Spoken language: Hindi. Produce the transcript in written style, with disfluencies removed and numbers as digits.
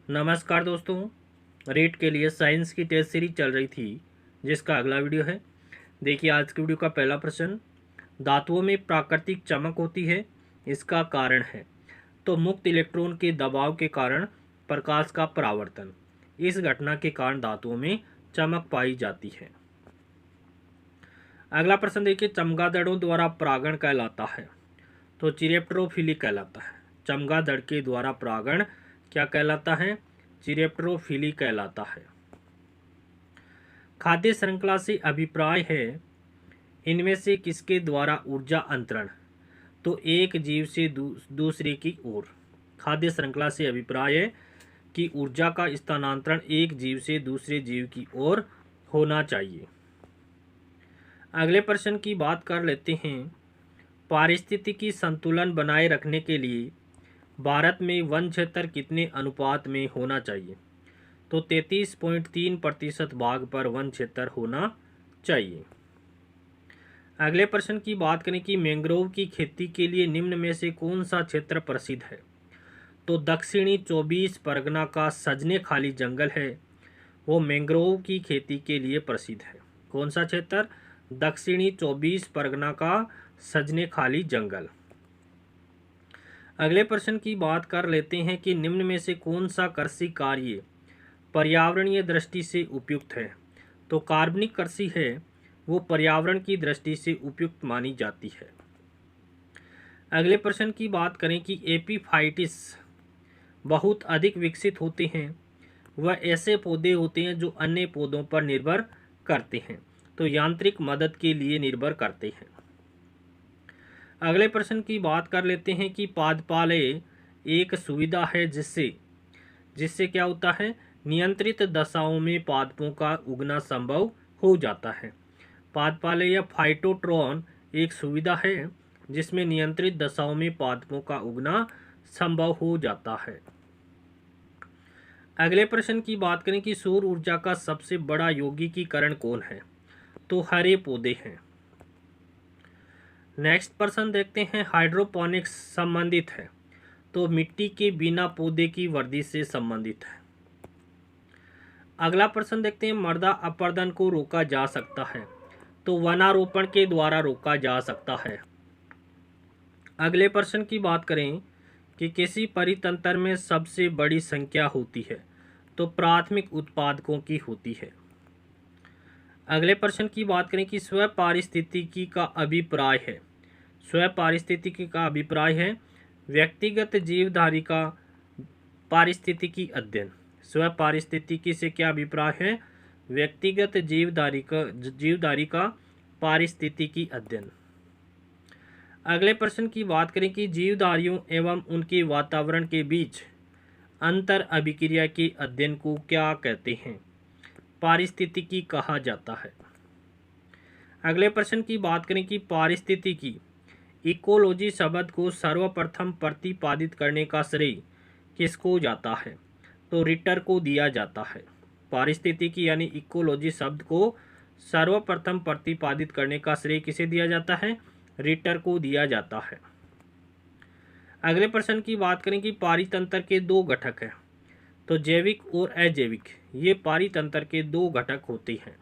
नमस्कार दोस्तों। रीट के लिए साइंस की टेस्ट सीरीज चल रही थी जिसका अगला वीडियो है। देखिए आज के वीडियो का पहला प्रश्न, धातुओं में प्राकृतिक चमक होती है, इसका कारण है। तो मुक्त इलेक्ट्रॉन के दबाव के कारण प्रकाश का परावर्तन, इस घटना के कारण धातुओं में चमक पाई जाती है। अगला प्रश्न देखिए, चमगादड़ों द्वारा परागण कहलाता है। तो चिरेप्टरोफिली कहलाता है। चमगादड़ के द्वारा परागण क्या कहलाता है? चिरेप्टरोफिली कहलाता है। खाद्य श्रृंखला से अभिप्राय है, इनमें से किसके द्वारा ऊर्जा अंतरण? तो एक जीव से दूसरे की ओर। खाद्य श्रृंखला से अभिप्राय है कि ऊर्जा का स्थानांतरण एक जीव से दूसरे जीव की ओर होना चाहिए। अगले प्रश्न की बात कर लेते हैं। पारिस्थितिकी संतुलन बनाए रखने के लिए भारत में वन क्षेत्र कितने अनुपात में होना चाहिए? तो 33.3% भाग पर वन क्षेत्र होना चाहिए। अगले प्रश्न की बात करें कि मैंग्रोव की खेती के लिए निम्न में से कौन सा क्षेत्र प्रसिद्ध है? तो दक्षिणी 24 परगना का सजने खाली जंगल है, वो मैंग्रोव की खेती के लिए प्रसिद्ध है। कौन सा क्षेत्र? दक्षिणी 24 परगना का सजने खाली जंगल। अगले प्रश्न की बात कर लेते हैं कि निम्न में से कौन सा कृषि कार्य पर्यावरणीय दृष्टि से उपयुक्त है? तो कार्बनिक कृषि है, वो पर्यावरण की दृष्टि से उपयुक्त मानी जाती है। अगले प्रश्न की बात करें कि एपीफाइटिस बहुत अधिक विकसित होते हैं, वह ऐसे पौधे होते हैं जो अन्य पौधों पर निर्भर करते हैं, तो यांत्रिक मदद के लिए निर्भर करते हैं। अगले प्रश्न की बात कर लेते हैं कि पादपालय एक सुविधा है जिससे क्या होता है? नियंत्रित दशाओं में पादपों का उगना संभव हो जाता है। पादपालय या फाइटोट्रॉन एक सुविधा है जिसमें नियंत्रित दशाओं में पादपों का उगना संभव हो जाता है। अगले प्रश्न की बात करें कि सौर ऊर्जा का सबसे बड़ा यौगिकीकरण कौन है? तो हरे पौधे हैं। नेक्स्ट प्रश्न देखते हैं, हाइड्रोपोनिक्स संबंधित है, तो मिट्टी के बिना पौधे की वृद्धि से संबंधित है। अगला प्रश्न देखते हैं, मृदा अपरदन को रोका जा सकता है, तो वनारोपण के द्वारा रोका जा सकता है। अगले प्रश्न की बात करें कि किसी परितंत्र में सबसे बड़ी संख्या होती है, तो प्राथमिक उत्पादकों की होती है। अगले प्रश्न की बात करें कि स्व पारिस्थितिकी का अभिप्राय है। स्व पारिस्थितिकी का अभिप्राय है व्यक्तिगत जीवधारी का पारिस्थितिकी अध्ययन। स्व पारिस्थितिकी से क्या अभिप्राय है? व्यक्तिगत जीवधारी का पारिस्थितिकी अध्ययन। अगले प्रश्न की बात करें कि जीवधारियों एवं उनके वातावरण के बीच अंतर अभिक्रिया के अध्ययन को क्या कहते हैं? पारिस्थितिकी कहा जाता है। अगले प्रश्न की बात करें कि पारिस्थितिकी इकोलॉजी शब्द को सर्वप्रथम प्रतिपादित करने का श्रेय किसको जाता है? तो रिटर को दिया जाता है। पारिस्थितिकी यानी इकोलॉजी शब्द को सर्वप्रथम प्रतिपादित करने का श्रेय किसे दिया जाता है? रिटर को दिया जाता है। अगले प्रश्न की बात करें कि पारितंत्र के दो घटक हैं, तो जैविक और अजैविक, ये पारितंत्र के दो घटक होते हैं।